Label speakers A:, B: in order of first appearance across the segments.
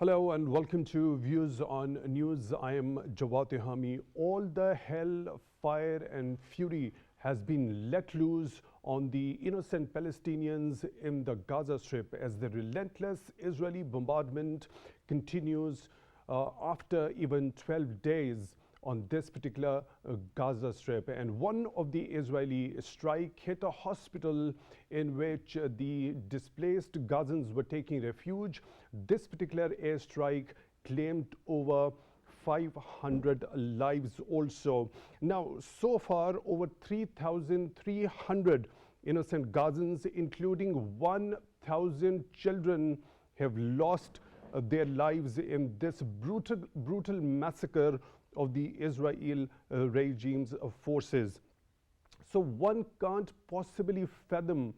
A: Hello and welcome to Views on News. I am Jawad Tehami. All the hell, fire and fury has been let loose on the innocent Palestinians in the Gaza Strip as the relentless Israeli bombardment continues after even 12 days on this particular Gaza Strip. And one of the Israeli strike hit a hospital in which the displaced Gazans were taking refuge. This particular airstrike claimed over 500 lives also. Now, so far, over 3,300 innocent Gazans, including 1,000 children, have lost their lives in this brutal massacre of the Israel regime's forces. So one can't possibly fathom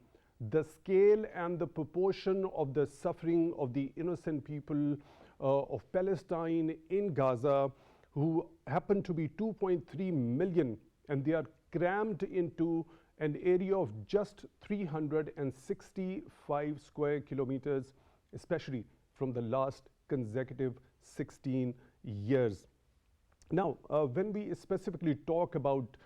A: the scale and the proportion of the suffering of the innocent people of Palestine in Gaza, who happen to be 2.3 million, and they are crammed into an area of just 365 square kilometers, especially from the last consecutive 16 years. Now, when we specifically talk about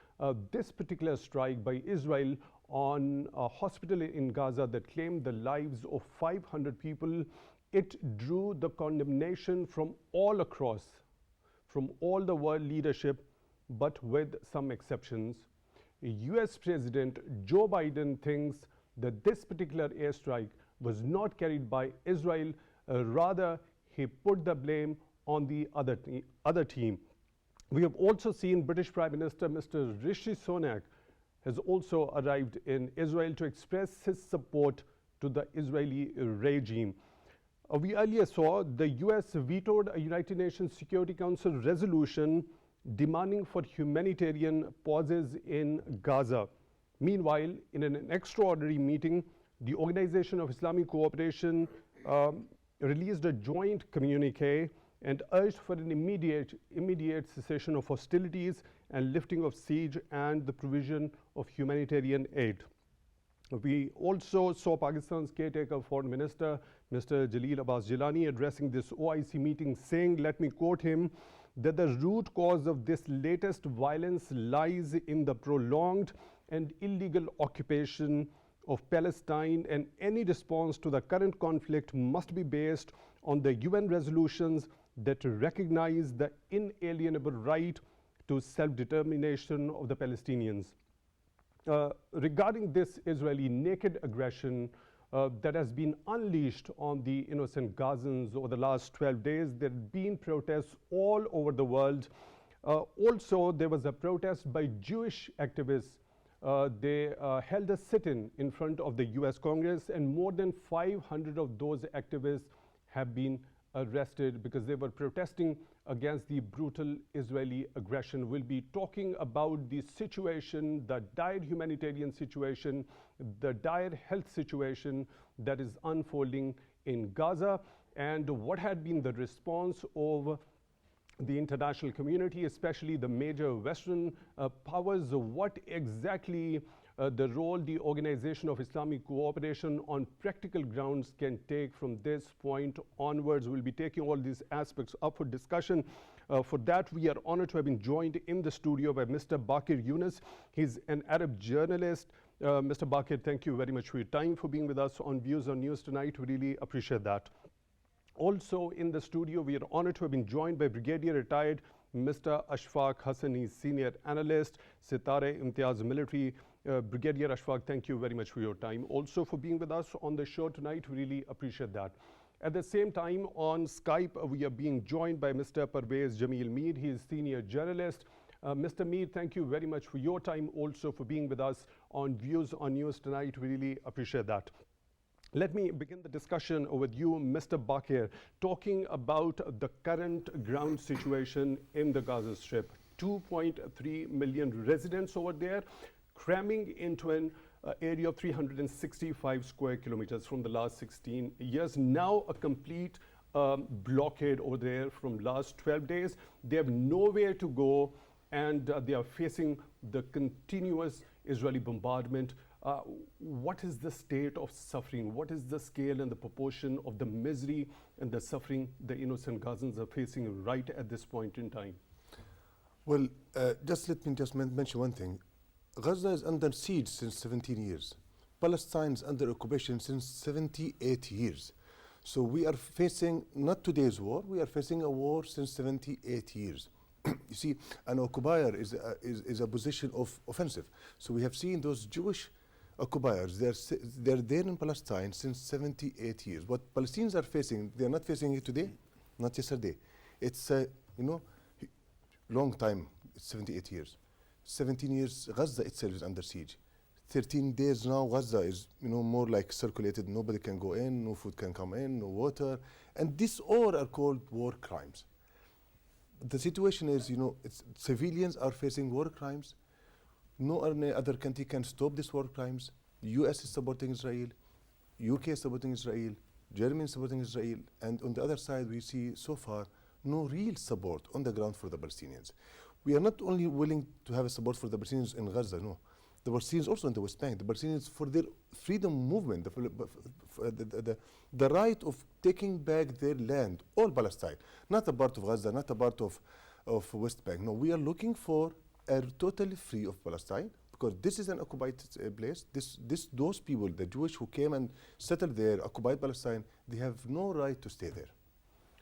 A: this particular strike by Israel on a hospital in Gaza that claimed the lives of 500 people, it drew the condemnation from all across, from all the world leadership, but with some exceptions. US President Joe Biden thinks that this particular airstrike was not carried by Israel, rather he put the blame on the other team. We have also seen British Prime Minister Mr. Rishi Sunak has also arrived in Israel to express his support to the Israeli regime. We earlier saw the US vetoed a United Nations Security Council resolution demanding for humanitarian pauses in Gaza. Meanwhile, in an extraordinary meeting, the Organization of Islamic Cooperation released a joint communique and urged for an immediate cessation of hostilities and lifting of siege and the provision of humanitarian aid. We also saw Pakistan's caretaker foreign minister, Mr. Jalil Abbas Jilani, addressing this OIC meeting, saying, let me quote him, that the root cause of this latest violence lies in the prolonged and illegal occupation of Palestine, and any response to the current conflict must be based on the UN resolutions that recognize the inalienable right to self-determination of the Palestinians. Regarding this Israeli naked aggression that has been unleashed on the innocent Gazans over the last 12 days, there have been protests all over the world. Also, there was a protest by Jewish activists. They held a sit-in in front of the US Congress, and more than 500 of those activists have been arrested because they were protesting against the brutal Israeli aggression. We'll be talking about the situation, the dire humanitarian situation, the dire health situation that is unfolding in Gaza, and what had been the response of the international community, especially the major Western powers. What exactly the role the Organization of Islamic Cooperation on practical grounds can take from this point onwards. We'll be taking all these aspects up for discussion. For that, we are honored to have been joined in the studio by Mr. Bakir Younas. He's an Arab journalist. Mr. Bakir, thank you very much for your time, for being with us on Views on News tonight. We really appreciate that. Also in the studio, we are honored to have been joined by Brigadier Retired Mr. Ashfaq Hassan. He's Senior Analyst, Sitare Imtiaz Military. Brigadier Ashfaq, thank you very much for your time. Also for being with us on the show tonight, we really appreciate that. At the same time, on Skype, we are being joined by Mr. Parvez Jamil Mead. He is Senior Journalist. Mr. Mead, thank you very much for your time, also for being with us on Views on News tonight. We really appreciate that. Let me begin the discussion with you, Mr. Bakir, talking about the current ground situation in the Gaza Strip. 2.3 million residents over there, cramming into an area of 365 square kilometers from the last 16 years. Now a complete blockade over there from last 12 days. They have nowhere to go, and they are facing the continuous Israeli bombardment what is the state of suffering? What is the scale and the proportion of the misery and the suffering the innocent Gazans are facing right at this point in time?
B: Well, just let me just mention one thing. Gaza is under siege since 17 years. Palestine is under occupation since 78 years. So we are facing not today's war, we are facing a war since 78 years. You see, an occupier is a position of offensive. So we have seen those Jewish occupiers, they're there in Palestine since 78 years. What Palestinians are facing, they're not facing it today, not yesterday. It's a long time, it's 78 years. 17 years, Gaza itself is under siege. 13 days now, Gaza is more like circulated. Nobody can go in, no food can come in, no water. And these all are called war crimes. The situation is, civilians are facing war crimes. No other country can stop these war crimes. US is supporting Israel, UK is supporting Israel, Germany is supporting Israel. And on the other side, we see so far no real support on the ground for the Palestinians. We are not only willing to have a support for the Palestinians in Gaza, no. The Palestinians also in the West Bank, the Palestinians for their freedom movement, the right of taking back their land, all Palestine, not a part of Gaza, not a part of West Bank. No, we are looking for a totally free of Palestine, because this is an occupied place. Those people, the Jewish who came and settled there, occupied Palestine, they have no right to stay there.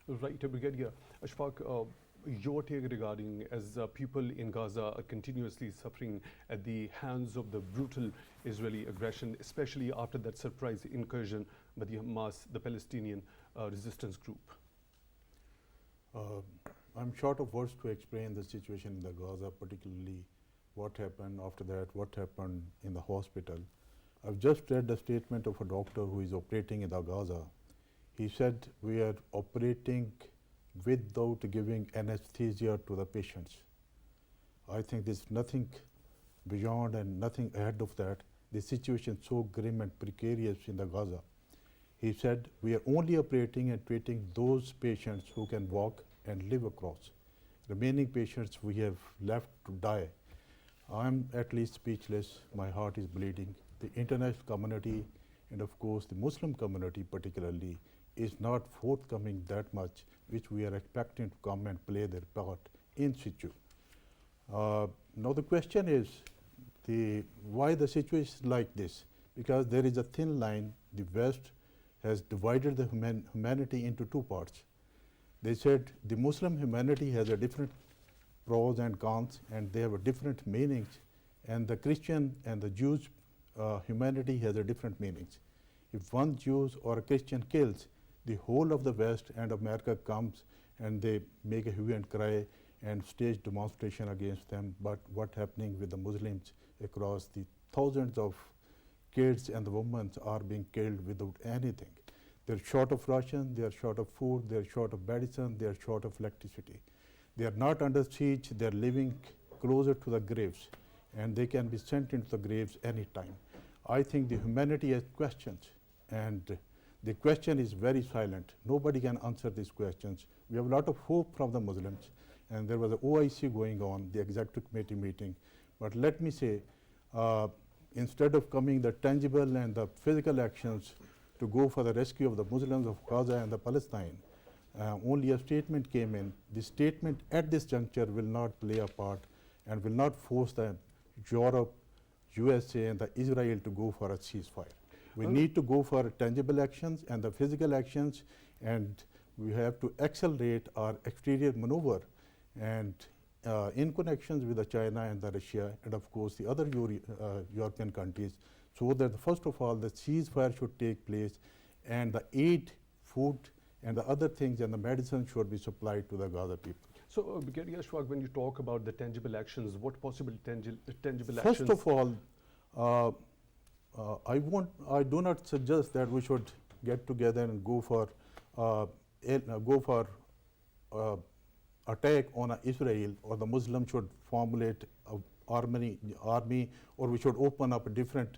A: Right, Brigadier Ashfaq, your take regarding as people in Gaza are continuously suffering at the hands of the brutal Israeli aggression, especially after that surprise incursion by the Hamas, the Palestinian resistance group.
C: I'm short of words to explain the situation in the Gaza, particularly what happened after that, what happened in the hospital. I've just read the statement of a doctor who is operating in the Gaza. He said, we are operating without giving anesthesia to the patients. I think there's nothing beyond and nothing ahead of that. The situation is so grim and precarious in the Gaza. He said, we are only operating and treating those patients who can walk and live across. Remaining patients we have left to die. I'm at least speechless. My heart is bleeding. The international community and of course the Muslim community particularly is not forthcoming that much, which we are expecting to come and play their part in situ. Now the question is why the situation is like this? Because there is a thin line. The West has divided the humanity into two parts. They said the Muslim humanity has a different pros and cons, and they have a different meanings, and the Christian and the Jews humanity has a different meanings. If one Jew or a Christian kills, the whole of the West and America comes and they make a hue and cry and stage demonstration against them. But what's happening with the Muslims across the thousands of kids and the women are being killed without anything. They're short of ration, they're short of food, they're short of medicine, they're short of electricity. They are not under siege, they're living closer to the graves, and they can be sent into the graves anytime. I think the humanity has questions, and the question is very silent. Nobody can answer these questions. We have a lot of hope from the Muslims, and there was an OIC going on, the Executive Committee meeting. But let me say, instead of coming the tangible and the physical actions to go for the rescue of the Muslims of Gaza and the Palestine, only a statement came in. The statement at this juncture will not play a part and will not force the Europe, USA and the Israel to go for a ceasefire. We need to go for tangible actions and the physical actions, and we have to accelerate our exterior maneuver and in connections with the China and the Russia and of course the other European countries, so that first of all the ceasefire should take place and the aid, food and the other things and the medicine should be supplied to the Gaza people.
A: So, Brigadier Ashfaq, when you talk about the tangible actions, what possible tangible
C: First
A: actions?
C: of all, I do not suggest that we should get together and go for attack on Israel, or the Muslims should formulate an army, or we should open up a different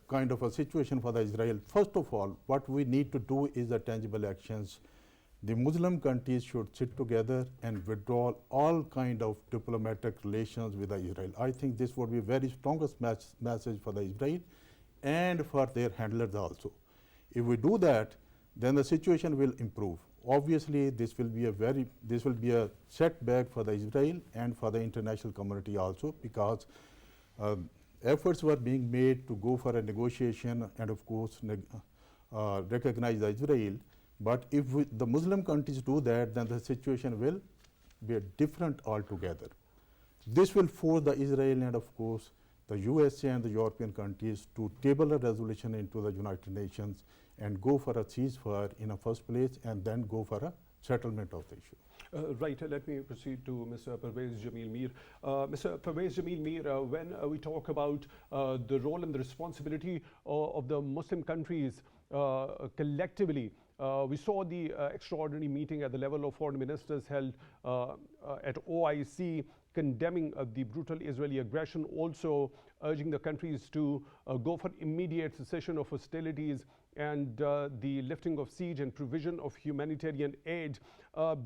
C: kind of a situation for the Israel. First of all, what we need to do is the tangible actions The Muslim countries should sit together and withdraw all kind of diplomatic relations with Israel. I think this would be very strongest message for the Israel and for their handlers also. If we do that, then the situation will improve. Obviously, this will be a setback for the Israel and for the international community also, because efforts were being made to go for a negotiation and of course recognize the Israel. But if the Muslim countries do that, then the situation will be different altogether. This will force the Israel and of course the USA and the European countries to table a resolution into the United Nations and go for a ceasefire in the first place and then go for a settlement of the issue.
A: Right, let me proceed to Mr. Parvez Jamil Mir. Mr. Parvez Jamil Mir, when we talk about the role and the responsibility of the Muslim countries collectively, we saw the extraordinary meeting at the level of foreign ministers held at OIC, condemning the brutal Israeli aggression, also urging the countries to go for immediate cessation of hostilities and the lifting of siege and provision of humanitarian aid.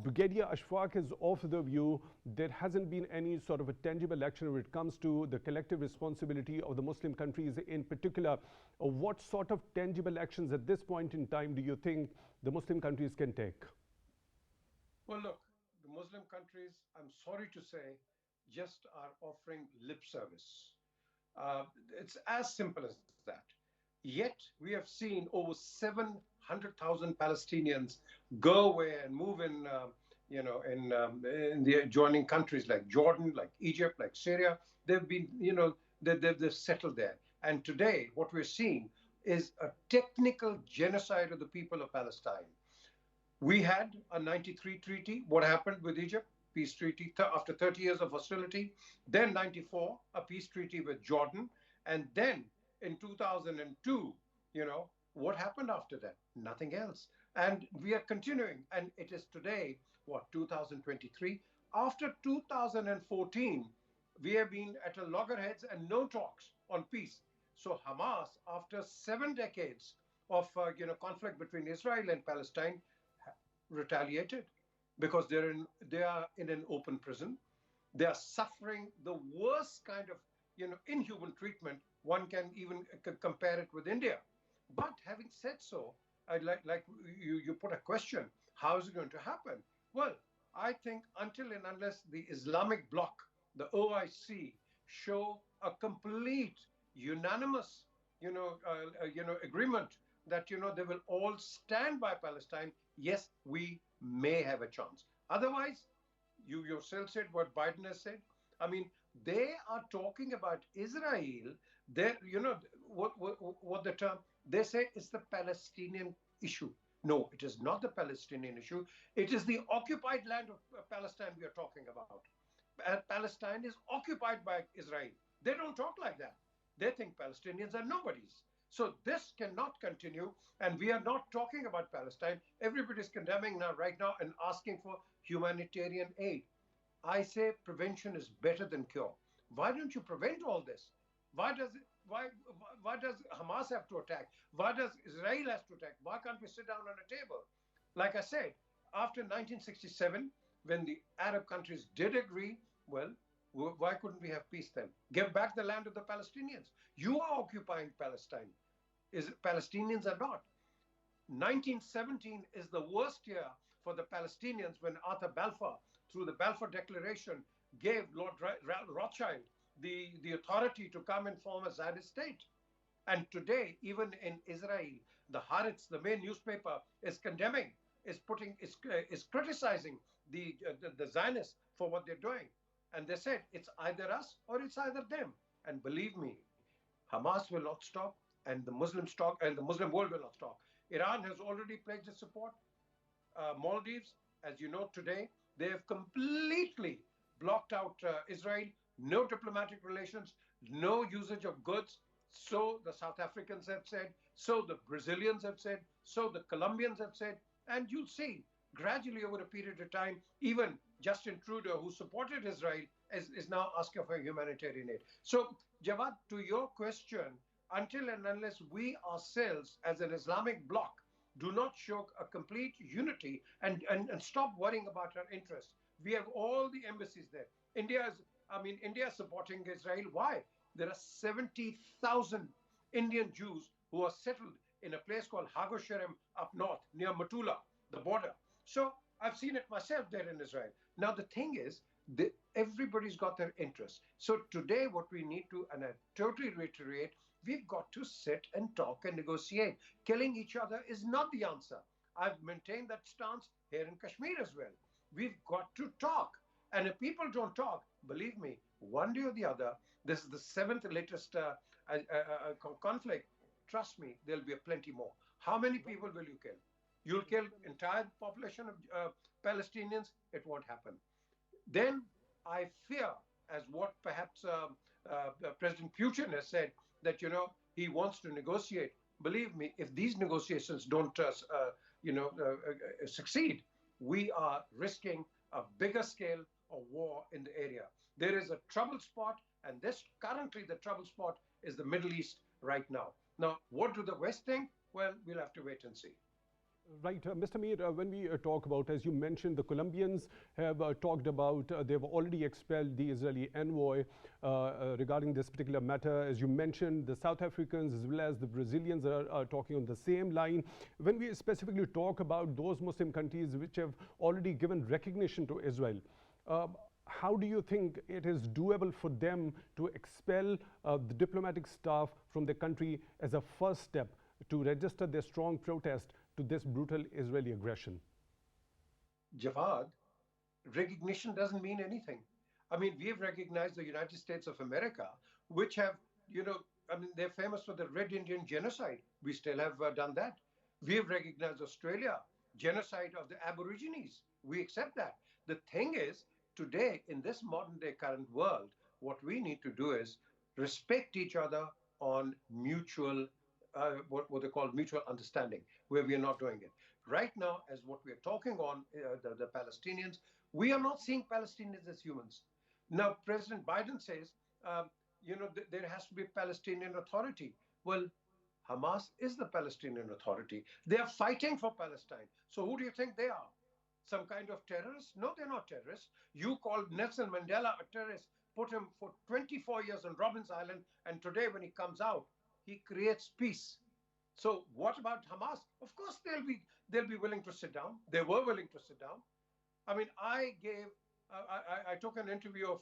A: Brigadier Ashfaq is of the view there hasn't been any sort of a tangible action when it comes to the collective responsibility of the Muslim countries in particular. What sort of tangible actions at this point in time do you think the Muslim countries can take?
D: Well, look, the Muslim countries, I'm sorry to say, just are offering lip service. It's as simple as that. Yet we have seen over 700,000 Palestinians go away and move in, in the adjoining countries like Jordan, like Egypt, like Syria. They've been, they've settled there. And today, what we're seeing is a technical genocide of the people of Palestine. We had a 93 treaty. What happened with Egypt? Peace treaty after 30 years of hostility. Then 94, a peace treaty with Jordan. And then in 2002, what happened after that? Nothing else. And we are continuing. And it is today, 2023? After 2014, we have been at a loggerheads and no talks on peace. So Hamas, after 7 decades of conflict between Israel and Palestine, retaliated because they are in an open prison. They are suffering the worst kind of inhuman treatment. One can even compare it with India. But having said so, I'd like you put a question: how is it going to happen? Well, I think until and unless the Islamic bloc, the OIC, show a complete unanimous agreement that they will all stand by Palestine, yes, we may have a chance. Otherwise, you yourself said what Biden has said. I mean, they are talking about Israel. They, what the term they say is the Palestinian issue. No, it is not the Palestinian issue. It is the occupied land of Palestine we are talking about. Palestine is occupied by Israel. They don't talk like that. They think Palestinians are nobodies. So this cannot continue, and we are not talking about Palestine. Everybody is condemning right now and asking for humanitarian aid. I say prevention is better than cure. Why don't you prevent all this? Why does Hamas have to attack? Why does Israel have to attack? Why can't we sit down on a table? Like I said, after 1967, when the Arab countries did agree, well, why couldn't we have peace then? Give back the land of the Palestinians. You are occupying Palestine. Palestinians are not. 1917 is the worst year for the Palestinians when Arthur Balfour, through the Balfour Declaration, gave Lord Rothschild the authority to come and form a Zionist state. And today, even in Israel, the Haaretz, the main newspaper, is condemning, is criticizing the Zionists for what they're doing. And they said, it's either us or it's either them. And believe me, Hamas will not stop, and the Muslim world will not stop. Iran has already pledged its support. Maldives, as you know today, they have completely blocked out Israel. No diplomatic relations, no usage of goods. So the South Africans have said, so the Brazilians have said, so the Colombians have said, and you'll see gradually over a period of time, even Justin Trudeau, who supported Israel, is now asking for humanitarian aid. So, Jawad, to your question, until and unless we ourselves as an Islamic bloc Do not show a complete unity and stop worrying about our interests. We have all the embassies there. India is supporting Israel. Why? There are 70,000 Indian Jews who are settled in a place called Hagosherem up north near Matula, the border. So I've seen it myself there in Israel. Now the thing is, everybody's got their interests. So today, what we need to, and I totally reiterate, we've got to sit and talk and negotiate. Killing each other is not the answer. I've maintained that stance here in Kashmir as well. We've got to talk. And if people don't talk, believe me, one day or the other, this is the seventh latest conflict. Trust me, there'll be a plenty more. How many people will you kill? You'll kill entire population of Palestinians. It won't happen. Then I fear, as what perhaps President Putin has said, that he wants to negotiate. Believe me, if these negotiations don't succeed, we are risking a bigger scale of war in the area. There is a trouble spot, and this currently the trouble spot is the Middle East right now. Now, what do the West think? Well, we'll have to wait and see.
A: Right, Mr. Mir, when we talk about, as you mentioned, the Colombians have talked about, they've already expelled the Israeli envoy regarding this particular matter. As you mentioned, the South Africans as well as the Brazilians are talking on the same line. When we specifically talk about those Muslim countries which have already given recognition to Israel, how do you think it is doable for them to expel the diplomatic staff from their country as a first step to register their strong protest to this brutal Israeli aggression?
D: Jawad, recognition doesn't mean anything. I mean, we have recognized the United States of America, which have, they're famous for the Red Indian genocide. We still have done that. We have recognized Australia, genocide of the Aborigines. We accept that. The thing is, today, in this modern day current world, what we need to do is respect each other on mutual what they call mutual understanding, where we are not doing it. Right now, as what we are talking on, the Palestinians, we are not seeing Palestinians as humans. Now, President Biden says, there has to be a Palestinian Authority. Well, Hamas is the Palestinian Authority. They are fighting for Palestine. So who do you think they are? Some kind of terrorists? No, they're not terrorists. You called Nelson Mandela a terrorist, put him for 24 years on Robbins Island, and today when he comes out, he creates peace. So what about Hamas? Of course, they'll be willing to sit down. They were willing to sit down. I mean, I took an interview of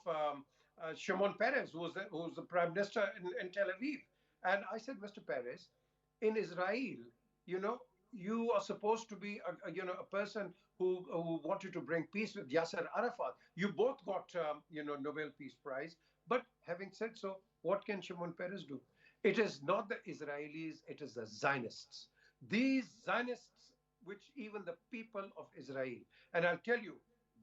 D: Shimon Peres, who's the prime minister in Tel Aviv, and I said, Mr. Peres, in Israel, you are supposed to be a person who wanted to bring peace with Yasser Arafat. You both got Nobel Peace Prize. But having said so, what can Shimon Peres do? It is not the Israelis, it is the Zionists. These Zionists, which even the people of Israel, and I'll tell you,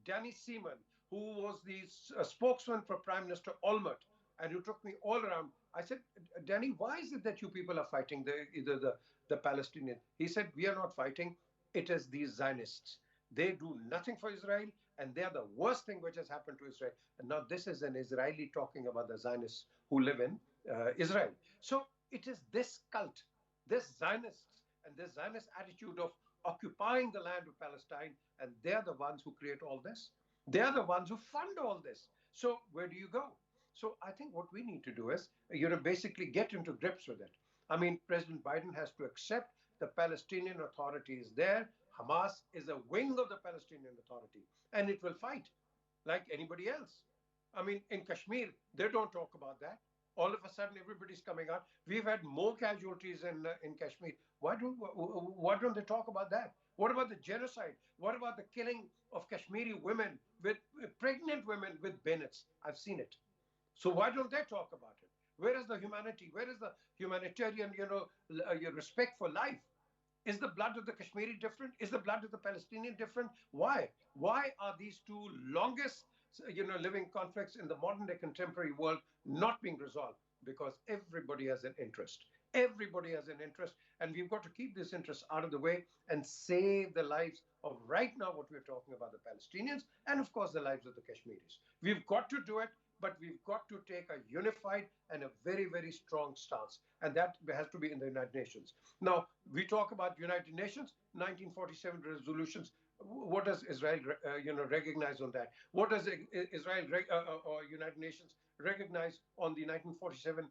D: Danny Seaman, who was the spokesman for Prime Minister Olmert, and who took me all around, I said, Danny, why is it that you people are fighting the Palestinians? He said, we are not fighting, it is these Zionists. They do nothing for Israel, and they are the worst thing which has happened to Israel. And now this is an Israeli talking about the Zionists who live in Israel. So it is this cult, this Zionists, and this Zionist attitude of occupying the land of Palestine, and they're the ones who create all this. They're the ones who fund all this. So where do you go? So I think what we need to do is, basically get into grips with it. I mean, President Biden has to accept the Palestinian Authority is there. Hamas is a wing of the Palestinian Authority, and it will fight like anybody else. I mean, in Kashmir, they don't talk about that. All of a sudden, everybody's coming out. We've had more casualties in Kashmir. Why don't they talk about that? What about the genocide? What about the killing of Kashmiri women, with pregnant women with bayonets? I've seen it. So why don't they talk about it? Where is the humanity? Where is the humanitarian, your respect for life? Is the blood of the Kashmiri different? Is the blood of the Palestinian different? Why? Why are these two longest, living conflicts in the modern day contemporary world not being resolved? Because everybody has an interest. Everybody has an interest, and we've got to keep this interest out of the way and save the lives of right now what we're talking about, the Palestinians, and of course the lives of the Kashmiris. We've got to do it but we've got to take a unified and a very, very strong stance. And that has to be in the United Nations. Now, we talk about United Nations, 1947 resolutions. What does Israel, recognize on that? What does Israel or United Nations recognize on the 1947,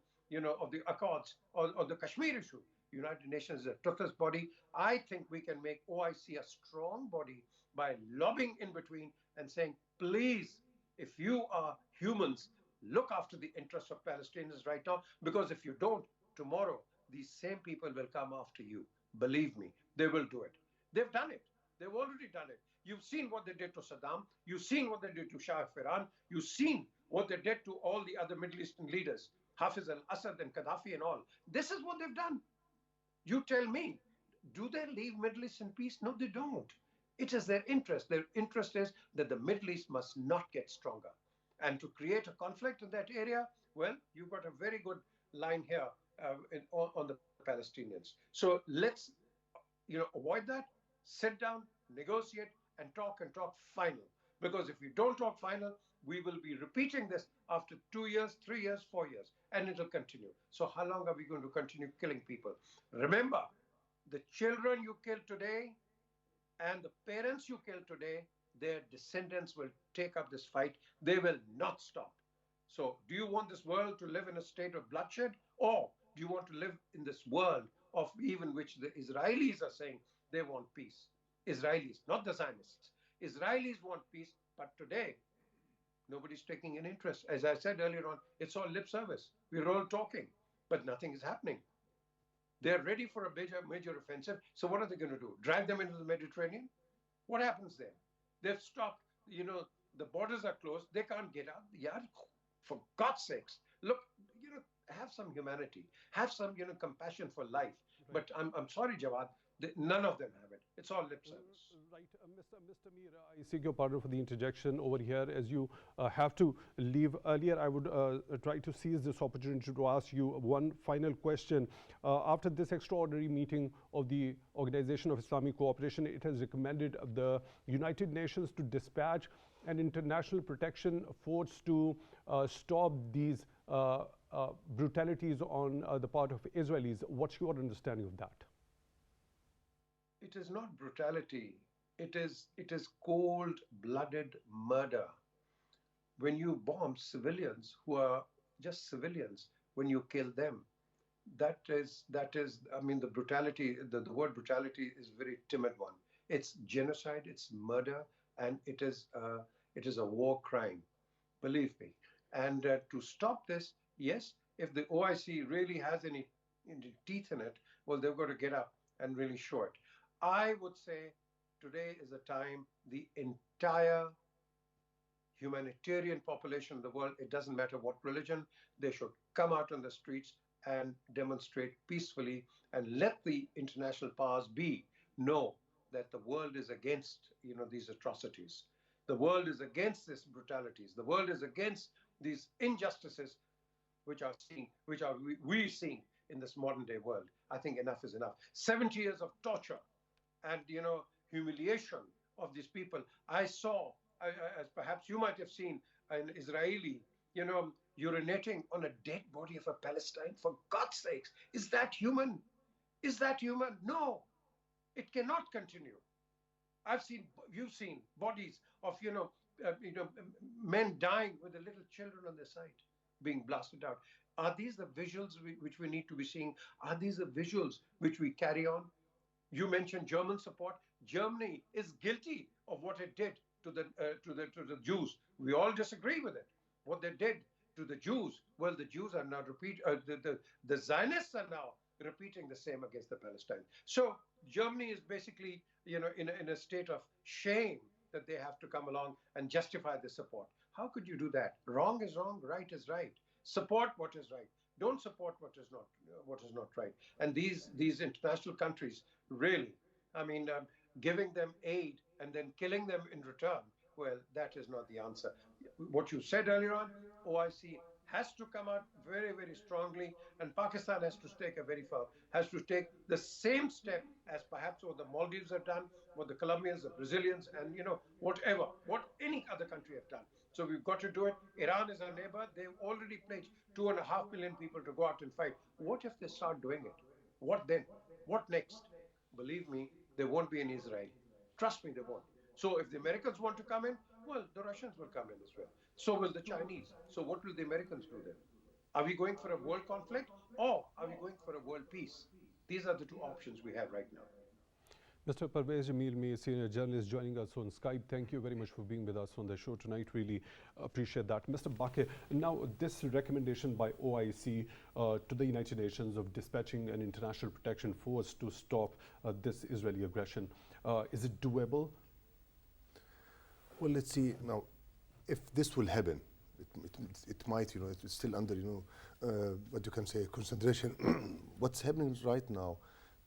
D: of the Accords or the Kashmir issue? United Nations is a toughness body. I think we can make OIC a strong body by lobbying in between and saying, please, if you are humans, look after the interests of Palestinians right now, because if you don't, tomorrow these same people will come after you. Believe me, they will do it. They've done it. They've already done it. You've seen what they did to Saddam. You've seen what they did to Shah of Iran. You've seen what they did to all the other Middle Eastern leaders, Hafiz al-Assad and Gaddafi and all. This is what they've done. You tell me, do they leave Middle East in peace? No, they don't. It is their interest. Their interest is that the Middle East must not get stronger. And to create a conflict in that area, well, you've got a very good line here on the Palestinians. So let's, avoid that, sit down, negotiate, and talk final. Because if we don't talk final, we will be repeating this after 2 years, 3 years, 4 years, and it'll continue. So how long are we going to continue killing people? Remember, the children you kill today and the parents you kill today, their descendants will take up this fight. They will not stop. So do you want this world to live in a state of bloodshed, or do you want to live in this world of even which the Israelis are saying they want peace? Israelis, not the Zionists. Israelis want peace, but today nobody's taking an interest. As I said earlier on, it's all lip service. We're all talking, but nothing is happening. They're ready for a major offensive. So what are they going to do? Drag them into the Mediterranean? What happens then? They've stopped, the borders are closed. They can't get out. Yeah, for God's sakes, look, have some humanity, have some, compassion for life. Right. But I'm sorry, Jawad, none of them have it. It's all lip service.
A: Right. Mr. Mir, I seek your pardon for the interjection over here. As you have to leave earlier, I would try to seize this opportunity to ask you one final question. After this extraordinary meeting of the Organization of Islamic Cooperation, it has recommended the United Nations to dispatch an international protection force to stop these brutalities on the part of Israelis. What's your understanding of that?
D: It is not brutality. It is cold-blooded murder. When you bomb civilians who are just civilians, when you kill them, that is. I mean, the brutality. The word brutality is a very timid one. It's genocide. It's murder, and it is a war crime. Believe me. And to stop this, yes, if the OIC really has any teeth in it, well, they've got to get up and really show it. I would say today is a time the entire humanitarian population of the world, it doesn't matter what religion, they should come out on the streets and demonstrate peacefully and let the international powers know that the world is against these atrocities. The world is against these brutalities. The world is against these injustices which we seeing in this modern day world. I think enough is enough. 70 years of torture and humiliation of these people. I saw, as perhaps you might have seen, an Israeli, urinating on a dead body of a Palestine. For God's sakes, is that human? Is that human? No, it cannot continue. You've seen bodies of men dying with the little children on their side, being blasted out. Are these the visuals which we need to be seeing? Are these the visuals which we carry on? You mentioned German support. Germany is guilty of what it did to the Jews. We all disagree with it. What they did to the Jews, well, the Jews are now the Zionists are now repeating the same against the Palestinians. So Germany is basically, in a state of shame that they have to come along and justify the support. How could you do that? Wrong is wrong, right is right. Support what is right. Don't support what is not right. And these international countries, really, I mean, giving them aid and then killing them in return, well, that is not the answer. What you said earlier on, OIC has to come out very, very strongly, and Pakistan has to take the same step as perhaps what the Maldives have done, what the Colombians, the Brazilians, and what any other country have done. So we've got to do it. Iran is our neighbor. They've already pledged 2.5 million people to go out and fight. What if they start doing it? What then? What next? Believe me, they won't be in Israel. Trust me, they won't. So if the Americans want to come in, well, the Russians will come in as well. So will the Chinese. So what will the Americans do then? Are we going for a world conflict or are we going for a world peace? These are the two options we have right now.
A: Mr. Parvez Jamil, senior journalist, joining us on Skype. Thank you very much for being with us on the show tonight. Really appreciate that. Mr. Bakir, now this recommendation by OIC to the United Nations of dispatching an international protection force to stop this Israeli aggression, is it doable?
B: Well, let's see now. If this will happen, it might, it's still under, what you can say, consideration. What's happening right now,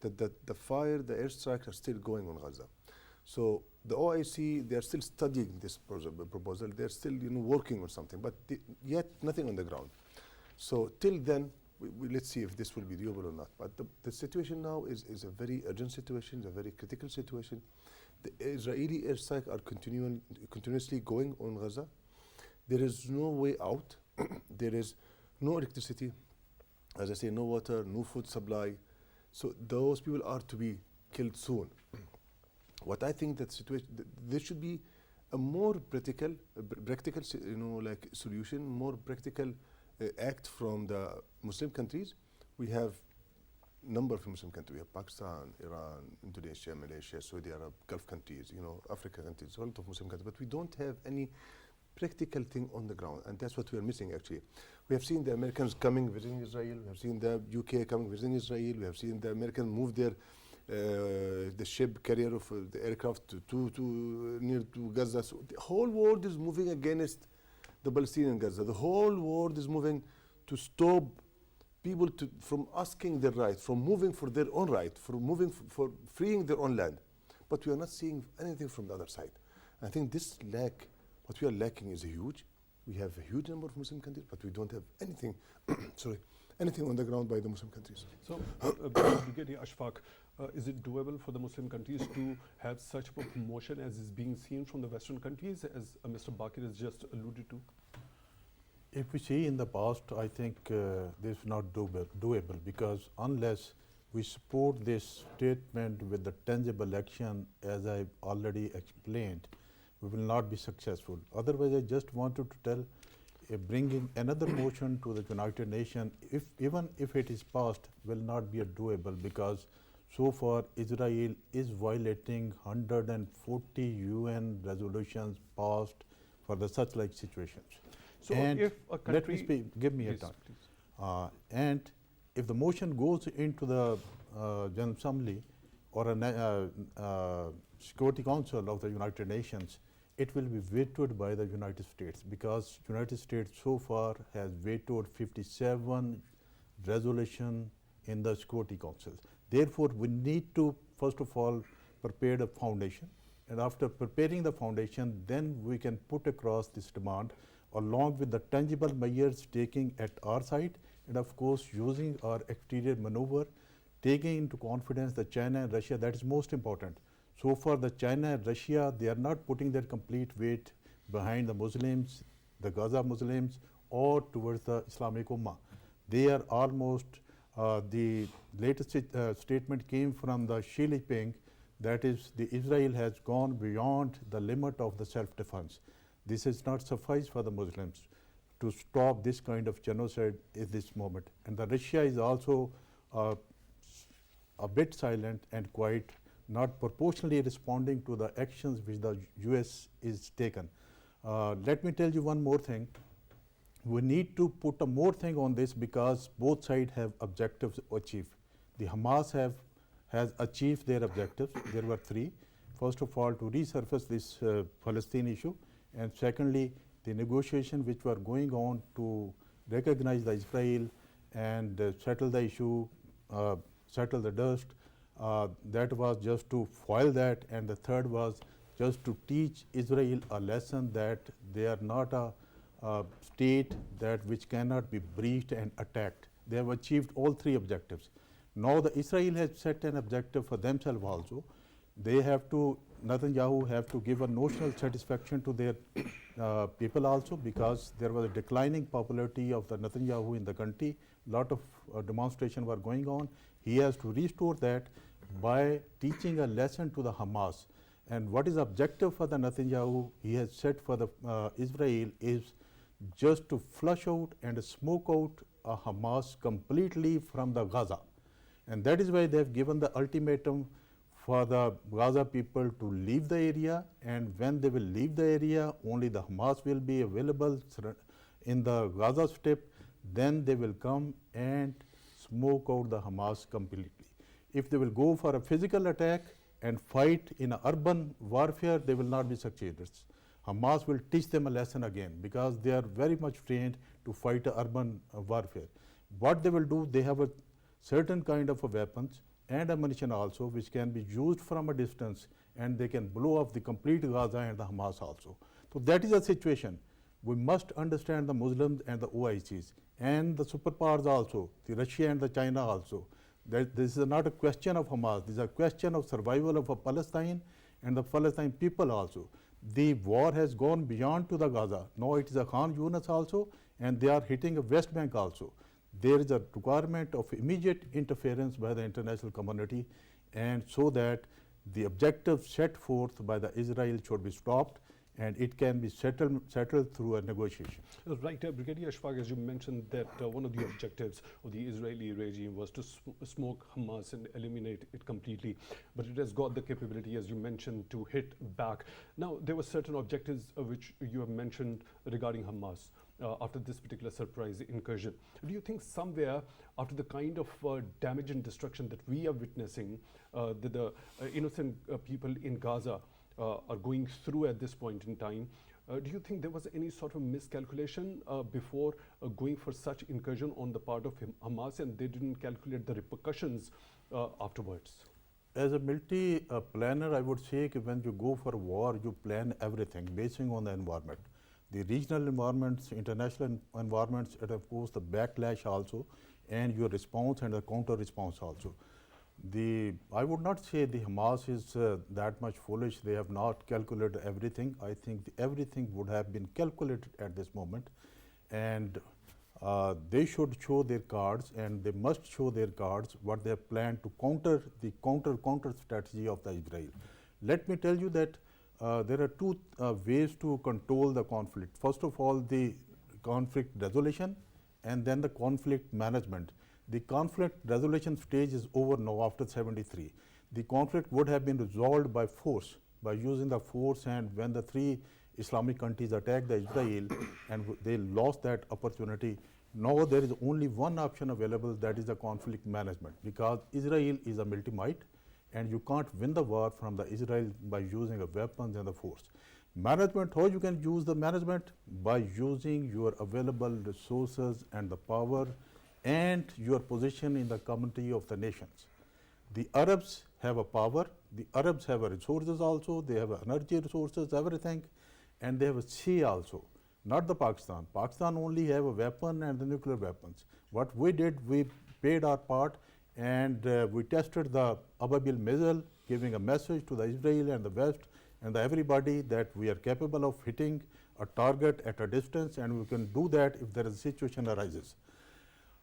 B: that the fire, the airstrikes are still going on Gaza. So the OIC, they're still studying this proposal. They're still, working on something, but yet nothing on the ground. So till then, let's see if this will be doable or not. But the situation now is a very urgent situation, a very critical situation. The Israeli airstrikes are continuously going on Gaza. There is no way out. There is no electricity, as I say, no water, no food supply. So those people are to be killed soon. What I think that situation, there should be a more practical, solution, more practical act from the Muslim countries. We have number of Muslim countries. We have Pakistan, Iran, Indonesia, Malaysia, Saudi Arabia, Gulf countries, Africa countries, a lot of Muslim countries. But we don't have any practical thing on the ground, and that's what we are missing actually. We have seen the Americans coming, visiting Israel. We have seen the UK coming, visiting Israel. We have seen the Americans move their the ship carrier of the aircraft to near to Gaza. So the whole world is moving against the Palestinian Gaza. The whole world is moving to stop people from asking their right, from moving for their own right, from moving for freeing their own land. But we are not seeing anything from the other side. I think this lack, what we are lacking is huge. We have a huge number of Muslim countries, but we don't have anything, anything on the ground by the Muslim countries.
A: So, Brigadier Ashfaq, is it doable for the Muslim countries to have such a promotion as is being seen from the Western countries, as Mr. Bakir has just alluded to?
C: If we see in the past, I think this is not doable, because unless we support this statement with the tangible action, as I've already explained, we will not be successful. Otherwise, I just wanted to tell, bringing another motion to the United Nations, even if it is passed, will not be doable, because so far Israel is violating 140 UN resolutions passed for the such like situations.
A: So
C: and
A: if a country,
C: let me speak, give me a time. And if the motion goes into the General Assembly or a Security Council of the United Nations, it will be vetoed by the United States, because United States so far has vetoed 57 resolutions in the Security Council. Therefore, we need to first of all prepare a foundation, and after preparing the foundation, then we can put across this demand along with the tangible measures taking at our side, and of course using our exterior maneuver, taking into confidence the China and Russia. That is most important. So far the China and Russia, they are not putting their complete weight behind the Muslims, the Gaza Muslims, or towards the Islamic Ummah. They are almost, the latest statement came from the Xi Jinping, that is, the Israel has gone beyond the limit of the self-defense. This is not suffice for the Muslims to stop this kind of genocide at this moment. And the Russia is also a bit silent and quite not proportionally responding to the actions which the US is taken. Let me tell you one more thing. We need to put a more thing on this, because both sides have objectives achieved. The Hamas has achieved their objectives. There were three. First of all, to resurface this Palestine issue, and secondly, the negotiation which were going on to recognize the Israel and settle the issue, settle the dust. That was just to foil that, and the third was just to teach Israel a lesson that they are not a state that which cannot be breached and attacked. They have achieved all three objectives. Now the Israel has set an objective for themselves also. They have to, Netanyahu have to give a notional satisfaction to their people also, because there was a declining popularity of the Netanyahu in the country. Lot of demonstration were going on. He has to restore that by teaching a lesson to the Hamas. And what is objective for the Netanyahu he has set for the Israel is just to flush out and smoke out Hamas completely from the Gaza. And that is why they have given the ultimatum for the Gaza people to leave the area, and when they will leave the area, only the Hamas will be available in the Gaza Strip. Then they will come and smoke out the Hamas completely. If they will go for a physical attack and fight in an urban warfare, they will not be succeeders. Hamas will teach them a lesson again, because they are very much trained to fight urban warfare. What they will do, they have a certain kind of weapons and ammunition also, which can be used from a distance, and they can blow up the complete Gaza and the Hamas also. So that is the situation. We must understand the Muslims and the OICs and the superpowers also, the Russia and the China also. That this is not a question of Hamas, this is a question of survival of Palestine and the Palestine people also. The war has gone beyond to the Gaza. Now it is a Khan Younas also, and they are hitting the West Bank also. There is a requirement of immediate interference by the international community, and so that the objectives set forth by the Israel should be stopped, and it can be settled through a negotiation.
A: Right, Brigadier Ashfaq, as you mentioned that one of the objectives of the Israeli regime was to smoke Hamas and eliminate it completely, but it has got the capability, as you mentioned, to hit back. Now, there were certain objectives which you have mentioned regarding Hamas after this particular surprise incursion. Do you think somewhere after the kind of damage and destruction that we are witnessing, the innocent people in Gaza are going through at this point in time, do you think there was any sort of miscalculation before going for such incursion on the part of Hamas, and they didn't calculate the repercussions afterwards?
C: As a military planner, I would say that when you go for war, you plan everything basing on the environment. The regional environments, international environments, and of course the backlash also, and your response and the counter response also. I would not say the Hamas is that much foolish. They have not calculated everything. I think everything would have been calculated at this moment, and they should show their cards, and they must show their cards what they have planned to counter the counter strategy of the Israel. Let me tell you that there are two ways to control the conflict. First of all, the conflict resolution, and then the conflict management. The conflict resolution stage is over now after 73. The conflict would have been resolved by force, by using the force, and when the three Islamic countries attacked the Israel and they lost that opportunity, now there is only one option available, that is the conflict management, because Israel is a multi-might, and you can't win the war from the Israel by using the weapons and the force. Management, how you can use the management? By using your available resources and the power and your position in the community of the nations. The Arabs have a power, the Arabs have a resources also, they have energy resources, everything, and they have a sea also, not the Pakistan. Pakistan only have a weapon and the nuclear weapons. What we did, we paid our part, and we tested the Ababil missile, giving a message to the Israel and the West and everybody that we are capable of hitting a target at a distance, and we can do that if there is a situation arises.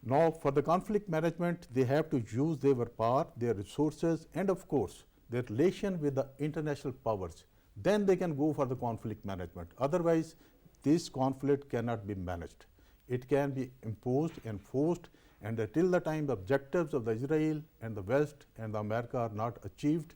C: Now, for the conflict management, they have to use their power, their resources, and of course, their relation with the international powers. Then they can go for the conflict management. Otherwise, this conflict cannot be managed. It can be imposed, enforced, and till the time the objectives of the Israel and the West and the America are not achieved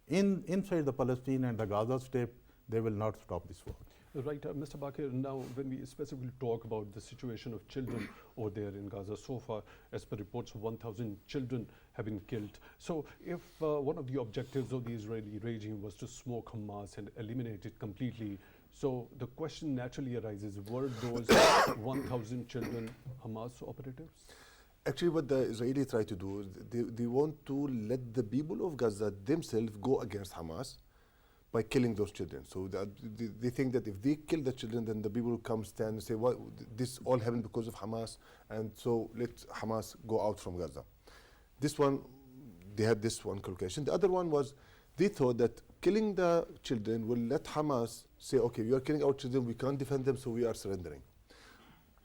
C: inside the Palestine and the Gaza Strip, they will not stop this war.
A: Right, Mr. Bakir, now when we specifically talk about the situation of children over there in Gaza, so far, as per reports, 1,000 children have been killed. So if one of the objectives of the Israeli regime was to smoke Hamas and eliminate it completely, so the question naturally arises, were those 1,000 children Hamas operatives?
B: Actually, what the Israelis try to do is they want to let the people of Gaza themselves go against Hamas by killing those children. So they think that if they kill the children, then the people will come stand and say, "What? This all happened because of Hamas, and so let Hamas go out from Gaza." This one, they had this one calculation. The other one was they thought that killing the children will let Hamas say, okay, you are killing our children, we can't defend them, so we are surrendering.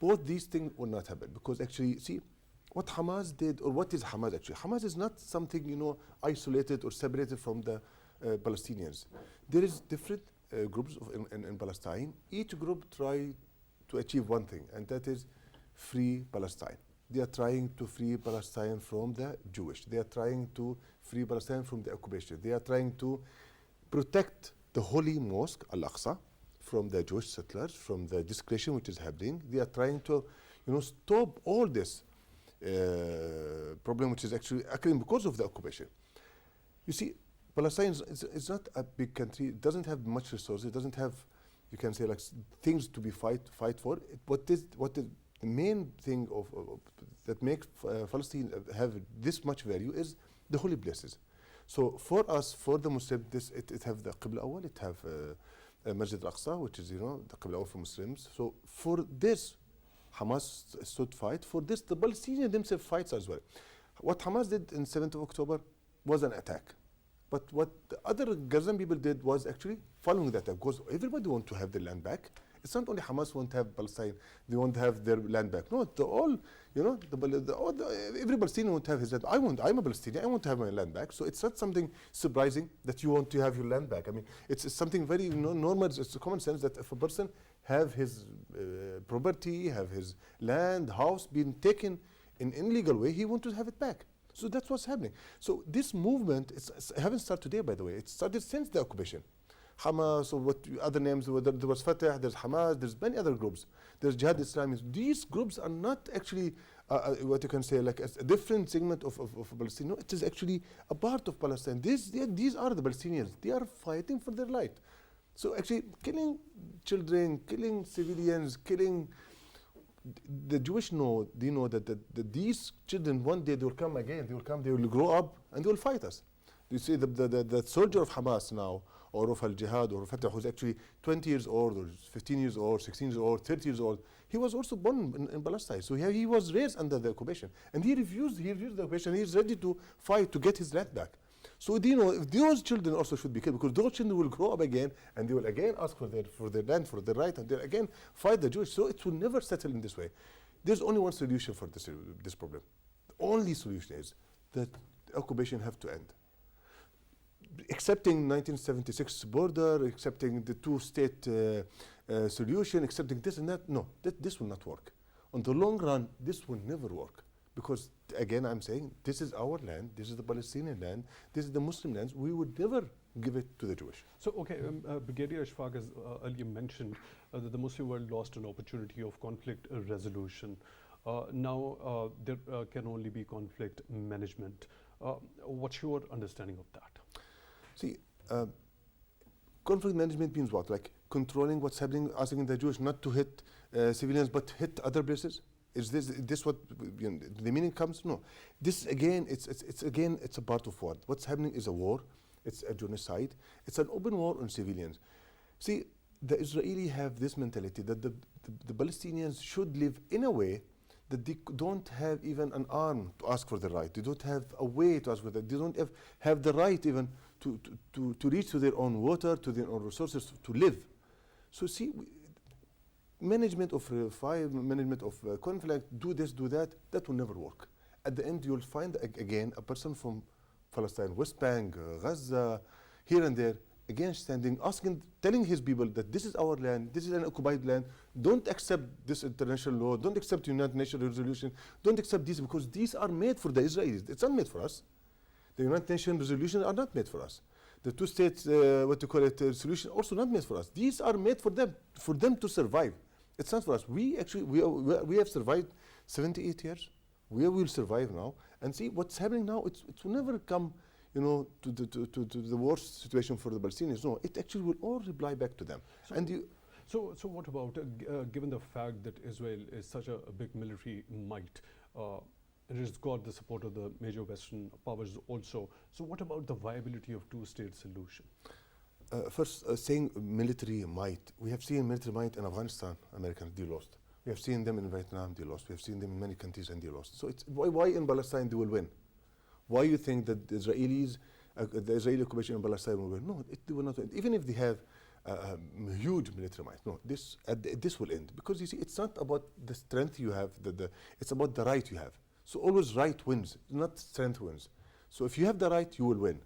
B: Both these things will not happen, because actually, see, what Hamas did, or what is Hamas actually? Hamas is not something, you know, isolated or separated from the Palestinians. There is different groups in Palestine. Each group try to achieve one thing, and that is free Palestine. They are trying to free Palestine from the Jewish. They are trying to free Palestine from the occupation. They are trying to protect the holy mosque, Al-Aqsa, from the Jewish settlers, from the desecration which is happening. They are trying to, you know, stop all this problem which is actually occurring because of the occupation. You see, Palestine is not a big country. It doesn't have much resources. It doesn't have, you can say, like things to be fight for. What is the main thing that makes Palestine have this much value is the holy places. So for us, for the Muslims, it have the Qibla Awal, it have Masjid Al-Aqsa, which is, you know, the Qibla Awal for Muslims. So for this, Hamas stood fight. For this, the Palestinians themselves fights as well. What Hamas did in 7th of October was an attack. But what the other Gazan people did was actually following that attack, because everybody wants to have their land back. It's not only Hamas want to have Palestine, they want to have their land back. No, all, you know, every Palestinian want to have his land. I'm a Palestinian, I want to have my land back. So it's not something surprising that you want to have your land back. I mean, it's something very, you know, normal. It's a common sense that if a person have his property, have his land, house being taken in illegal way, he want to have it back. So that's what's happening. So this movement, it haven't started today, by the way. It started since the occupation. Hamas, or what other names, there was Fatah, there's Hamas, there's many other groups. There's Jihad Islami. These groups are not actually, what you can say, like a different segment of Palestine. No, it is actually a part of Palestine. These are the Palestinians. They are fighting for their life. So actually, killing children, killing civilians, killing the Jewish they know that these children one day they will come again, they will grow up and they will fight us. You see the soldier of Hamas now, or of Al-Jihad or Fatah, who's actually 20 years old or 15 years old, 16 years old, 30 years old, he was also born in Palestine. So he was raised under the occupation, and he refused the occupation. He's ready to fight to get his land back. So you know, if those children also should be killed, because those children will grow up again and they will again ask for their land, for their right, and they'll again fight the Jewish. So it will never settle in this way. There's only one solution for this problem. The only solution is that the occupation have to end. Accepting 1976 border, accepting the two-state solution, accepting this and that, no, this will not work. On the long run, this will never work. Because again, I'm saying, this is our land, this is the Palestinian land, this is the Muslim lands. We would never give it to the Jewish.
A: So, okay, Brigadier Ashfaq has earlier mentioned that the Muslim world lost an opportunity of conflict resolution. Now there can only be conflict management. What's your understanding of that?
B: See, conflict management means what? Like controlling what's happening, asking the Jewish not to hit civilians but hit other places? Is this what, you know, the meaning comes? No. This again, it's a part of war. What's happening is a war. It's a genocide. It's an open war on civilians. See, the Israelis have this mentality that the Palestinians should live in a way that they don't have even an arm to ask for the right. They don't have a way to ask for that. They don't have the right even to reach to their own water, to their own resources, to live. So see, management of fire, management of conflict, do this, do that, that will never work. At the end, you'll find again a person from Palestine, West Bank, Gaza, here and there, again standing, asking, telling his people that this is our land, this is an occupied land, don't accept this international law, don't accept United Nations resolution, don't accept these, because these are made for the Israelis. It's not made for us. The United Nations resolutions are not made for us. The two-state, solution also not made for us. These are made for them to survive. It's not for us. We actually, we have survived 78 years. We will survive now. And see what's happening now, it will never come, you know, to the worst situation for the Palestinians. No, it actually will all reply back to them.
A: So, so what about, given the fact that Israel is such a big military might, and it has got the support of the major Western powers also, so what about the viability of two-state solution?
B: First, saying military might. We have seen military might in Afghanistan, Americans, they lost. We have seen them in Vietnam, they lost. We have seen them in many countries and they lost. So it's why in Palestine they will win? Why you think that the Israelis the Israeli occupation in Palestine will win. No, they will not win. Even if they have huge military might, no, this will end. Because you see, it's not about the strength you have, it's about the right you have. So always right wins, not strength wins. So if you have the right, you will win.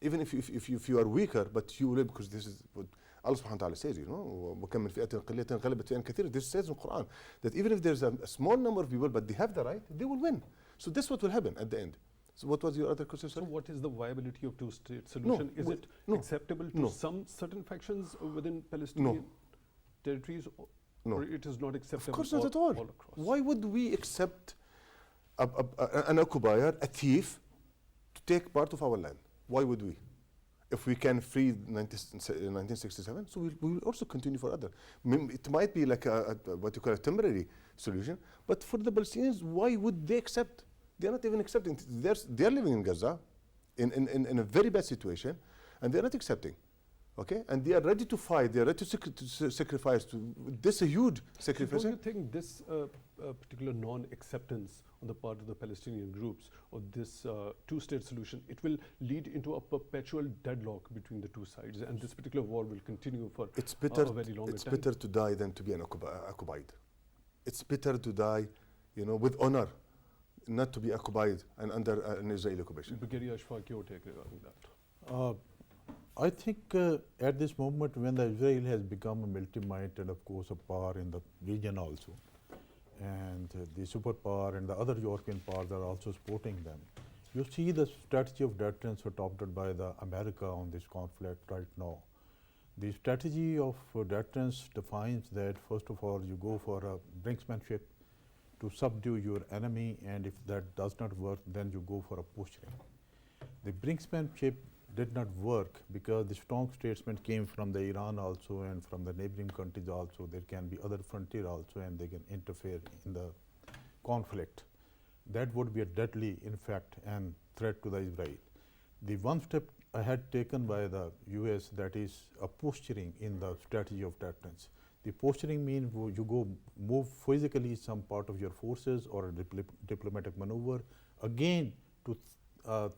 B: Even if you are weaker, but you will win, because this is what Allah subhanahu wa ta'ala says, you know, وَكَمْ مِنْ فِئَةٍ قَلِيلَةٍ غَلَبَتْ فِئَةً كَثِيرَةً. This says in the Quran that even if there's a small number of people, but they have the right, they will win. So this is what will happen at the end. So what was your other question, sir?
A: So what is the viability of two-state solution? Is it acceptable to some certain factions within Palestinian territories, or it is not acceptable?
B: Of course not at all.
A: All across?
B: Why would we accept an occupier, a thief, to take part of our land? Why would we? If we can free 1967, so we will also continue for other. It might be like what you call a temporary solution, but for the Palestinians, why would they accept? They're not even accepting. They're living in Gaza in a very bad situation, and they're not accepting. Okay, and they are ready to fight. They are ready to sacrifice. This is a huge sacrifice.
A: So don't you think this particular non-acceptance on the part of the Palestinian groups of this two-state solution, it will lead into a perpetual deadlock between the two sides, and this particular war will continue for a very long time?
B: It's better to die than to be occupied. It's better to die, you know, with honor, not to be occupied and under an Israeli occupation.
A: Bakir, Ashfaq, your take regarding that?
C: I think at this moment, when the Israel has become a multi-might and of course a power in the region also, and the superpower and the other European powers are also supporting them, you see the strategy of deterrence adopted by the America on this conflict right now. The strategy of deterrence defines that first of all you go for a brinksmanship to subdue your enemy, and if that does not work, then you go for a posturing. The brinksmanship did not work because the strong statement came from the Iran also and from the neighboring countries also. There can be other frontier also, and they can interfere in the conflict. That would be a deadly, in fact, and threat to the Israel. The one step ahead taken by the US, that is a posturing in the strategy of deterrence. The posturing means you go move physically some part of your forces or a diplomatic maneuver again to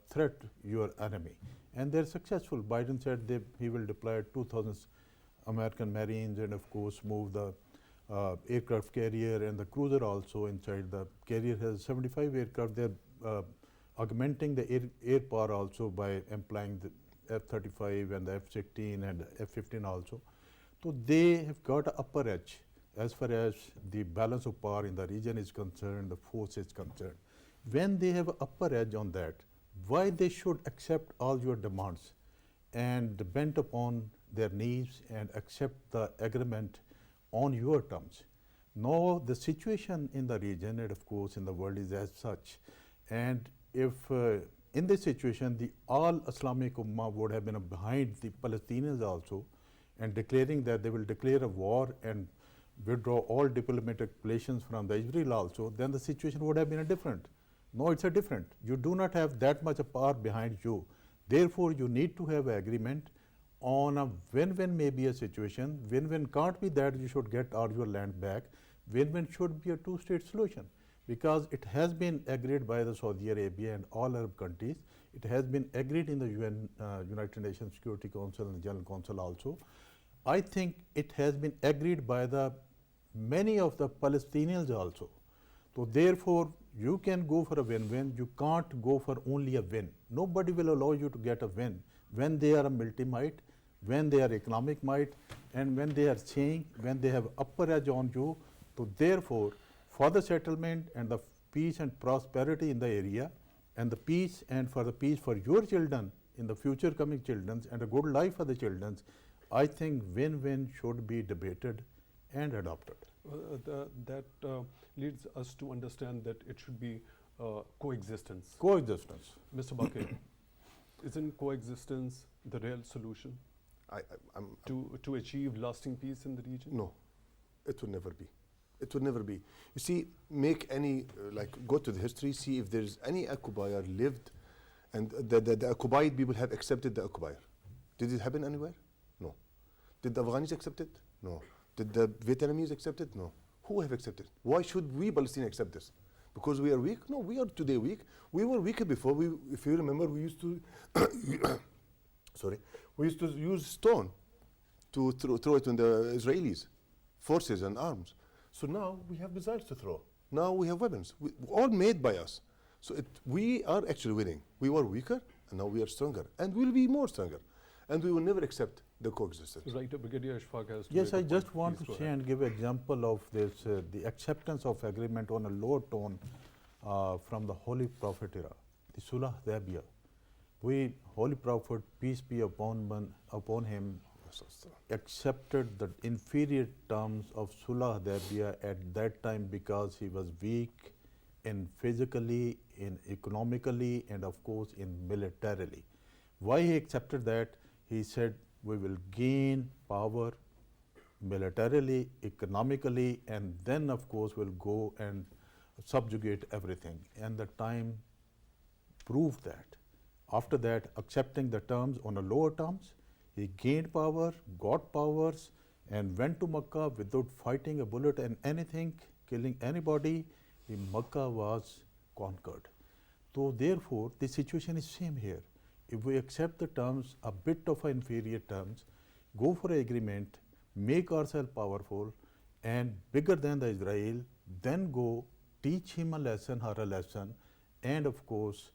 C: threat your enemy. And they're successful. Biden said he will deploy 2,000 American Marines and of course move the aircraft carrier and the cruiser also inside. The carrier has 75 aircraft. They're augmenting the air power also by employing the F-35 and the F-16 and F-15 also. So they have got an upper edge as far as the balance of power in the region is concerned, the force is concerned. When they have an upper edge on that, why they should accept all your demands and bend upon their knees and accept the agreement on your terms? Now the situation in the region and of course in the world is as such, and if in this situation the all Islamic Ummah would have been behind the Palestinians also and declaring that they will declare a war and withdraw all diplomatic relations from the Israel also, then the situation would have been a different. No, it's a different. You do not have that much of power behind you. Therefore, you need to have an agreement on a win-win may be a situation. Win-win can't be that you should get all your land back. Win-win should be a two-state solution, because it has been agreed by the Saudi Arabia and all Arab countries. It has been agreed in the UN, United Nations Security Council and the General Council also. I think it has been agreed by the many of the Palestinians also. So therefore, you can go for a win-win. You can't go for only a win. Nobody will allow you to get a win when they are a multi-might, when they are economic might, and when they are saying, when they have upper edge on you. So therefore, for the settlement and the peace and prosperity in the area, and the peace and for the peace for your children in the future coming children and a good life for the children, I think win-win should be debated and adopted.
A: That leads us to understand that it should be coexistence.
C: Coexistence.
A: Mr. Bakir, isn't coexistence the real solution to achieve lasting peace in the region?
B: No, it will never be. It will never be. You see, make any, go to the history, see if there's any occupier lived and the occupied people have accepted the occupier. Did it happen anywhere? No. Did the Afghans accept it? No. Did the Vietnamese accept it? No. Who have accepted? Why should we Palestinians accept this? because we are weak. No, we are today weak. We were weaker before. If you remember, we used to sorry, we used to use stone to throw it on the Israelis forces and arms. So now we have missiles to throw. Now we have weapons, all made by us. So we are actually winning. We were weaker, and now we are stronger, and we'll be more stronger, and we will never accept the coexistence.
A: Right, Brigadier Ashfaq has to
C: Yes,
A: make
C: I
A: a
C: just
A: point.
C: want
A: Please
C: to
A: go
C: say
A: ahead.
C: and give example of this, the acceptance of agreement on a lower tone from the Holy Prophet era, the Sulh Hudaybiyah. Holy Prophet, peace be upon him, accepted the inferior terms of Sulh Hudaybiyah at that time because he was weak in physically, in economically, and of course in militarily. Why he accepted that? He said, we will gain power militarily, economically, and then of course we'll go and subjugate everything. And the time proved that. After that, accepting the terms on a lower terms, he gained power, got powers, and went to Makkah without fighting a bullet and anything, killing anybody. Makkah was conquered. So therefore, the situation is same here. If we accept the terms, a bit of inferior terms, go for an agreement, make ourselves powerful and bigger than the Israel, then go teach him a lesson, her a lesson, and of course,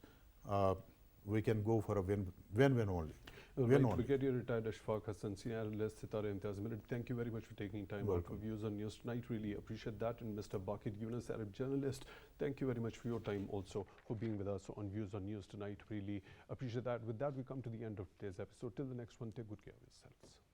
C: we can go for a win-win only.
A: Right, Brigadier Retired Ashfaq Hassan, Senior Analyst, Sitara Imtiaz Minute. Thank you very much for taking time out for views on news tonight. Really appreciate that. And Mr. Bakir, Younas, Arab journalist, thank you very much for your time also for being with us on views on news tonight. Really appreciate that. With that, we come to the end of today's episode. Till the next one, take good care of yourselves.